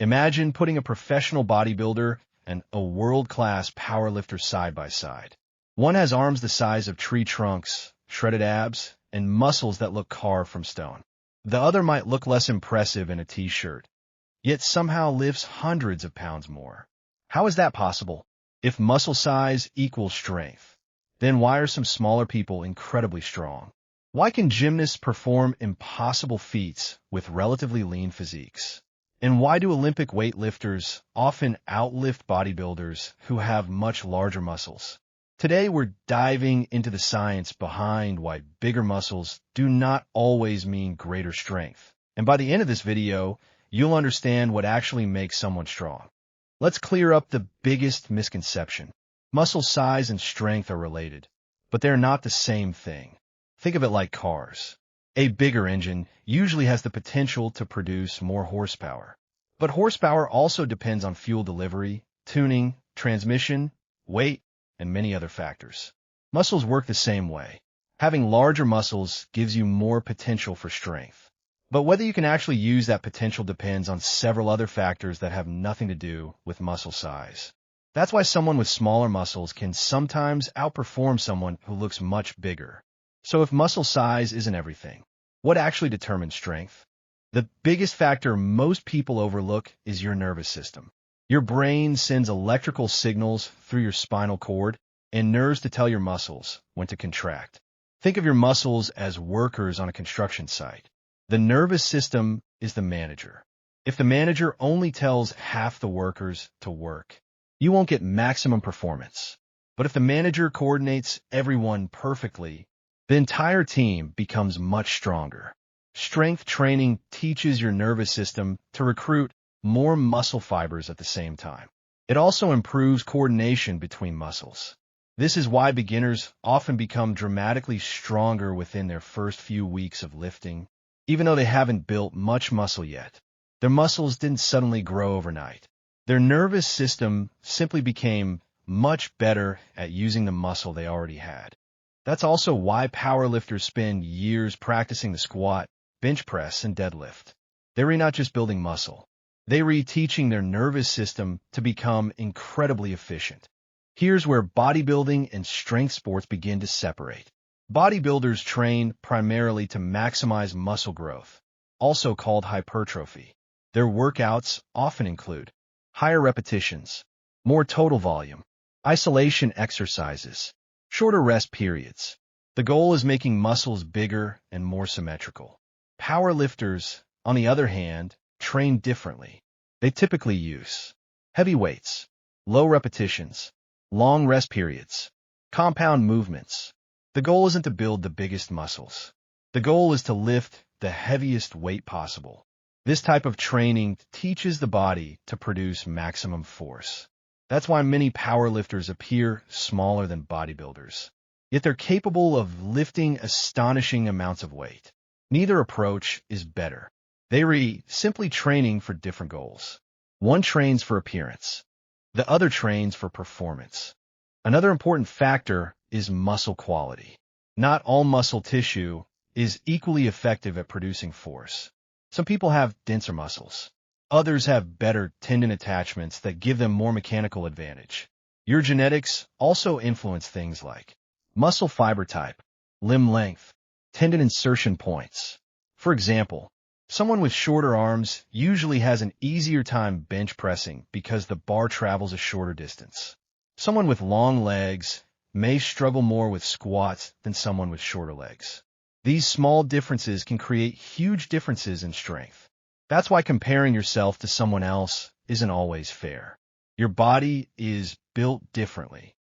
Imagine putting a professional bodybuilder and a world-class powerlifter side by side. One has arms the size of tree trunks, shredded abs, and muscles that look carved from stone. The other might look less impressive in a t-shirt, yet somehow lifts hundreds of pounds more. How is that possible? If muscle size equals strength, then why are some smaller people incredibly strong? Why can gymnasts perform impossible feats with relatively lean physiques? And why do Olympic weightlifters often outlift bodybuilders who have much larger muscles? Today, we're diving into the science behind why bigger muscles do not always mean greater strength. And by the end of this video, you'll understand what actually makes someone strong. Let's clear up the biggest misconception. Muscle size and strength are related, but they're not the same thing. Think of it like cars. A bigger engine usually has the potential to produce more horsepower. But horsepower also depends on fuel delivery, tuning, transmission, weight, and many other factors. Muscles work the same way. Having larger muscles gives you more potential for strength. But whether you can actually use that potential depends on several other factors that have nothing to do with muscle size. That's why someone with smaller muscles can sometimes outperform someone who looks much bigger. So if muscle size isn't everything, what actually determines strength? The biggest factor most people overlook is your nervous system. Your brain sends electrical signals through your spinal cord and nerves to tell your muscles when to contract. Think of your muscles as workers on a construction site. The nervous system is the manager. If the manager only tells half the workers to work, you won't get maximum performance. But if the manager coordinates everyone perfectly, the entire team becomes much stronger. Strength training teaches your nervous system to recruit more muscle fibers at the same time. It also improves coordination between muscles. This is why beginners often become dramatically stronger within their first few weeks of lifting, even though they haven't built much muscle yet. Their muscles didn't suddenly grow overnight. Their nervous system simply became much better at using the muscle they already had. That's also why powerlifters spend years practicing the squat, bench press, and deadlift. They're not just building muscle. They're reteaching their nervous system to become incredibly efficient. Here's where bodybuilding and strength sports begin to separate. Bodybuilders train primarily to maximize muscle growth, also called hypertrophy. Their workouts often include higher repetitions, more total volume, isolation exercises, shorter rest periods. The goal is making muscles bigger and more symmetrical. Powerlifters, on the other hand, train differently. They typically use heavy weights, low repetitions, long rest periods, compound movements. The goal isn't to build the biggest muscles. The goal is to lift the heaviest weight possible. This type of training teaches the body to produce maximum force. That's why many powerlifters appear smaller than bodybuilders, yet they're capable of lifting astonishing amounts of weight. Neither approach is better. They're simply training for different goals. One trains for appearance. The other trains for performance. Another important factor is muscle quality. Not all muscle tissue is equally effective at producing force. Some people have denser muscles. Others have better tendon attachments that give them more mechanical advantage. Your genetics also influence things like muscle fiber type, limb length, tendon insertion points. For example, someone with shorter arms usually has an easier time bench pressing because the bar travels a shorter distance. Someone with long legs may struggle more with squats than someone with shorter legs. These small differences can create huge differences in strength. That's why comparing yourself to someone else isn't always fair. Your body is built differently.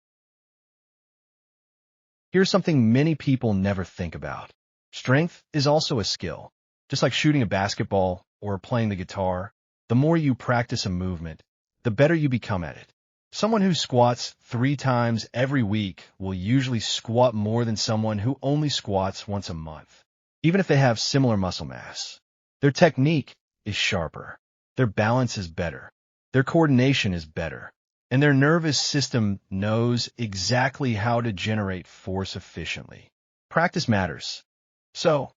Here's something many people never think about. Strength is also a skill. Just like shooting a basketball or playing the guitar, the more you practice a movement, the better you become at it. Someone who squats 3 times every week will usually squat more than someone who only squats once a month, even if they have similar muscle mass. Their technique is sharper, their balance is better, their coordination is better, and their nervous system knows exactly how to generate force efficiently. Practice matters. So,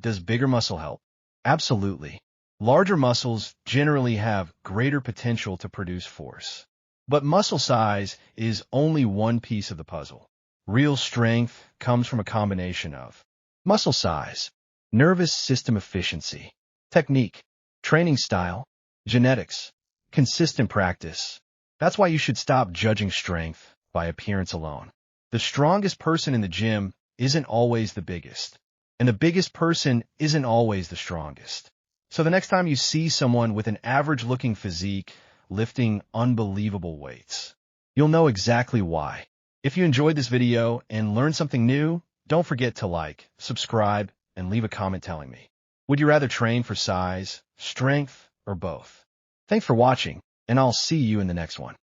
does bigger muscle help? Absolutely. Larger muscles generally have greater potential to produce force. But muscle size is only one piece of the puzzle. Real strength comes from a combination of muscle size, nervous system efficiency, technique, training style, genetics, consistent practice. That's why you should stop judging strength by appearance alone. The strongest person in the gym isn't always the biggest, and the biggest person isn't always the strongest. So the next time you see someone with an average-looking physique lifting unbelievable weights, you'll know exactly why. If you enjoyed this video and learned something new, don't forget to like, subscribe, and leave a comment telling me. Would you rather train for size, strength, or both? Thanks for watching, and I'll see you in the next one.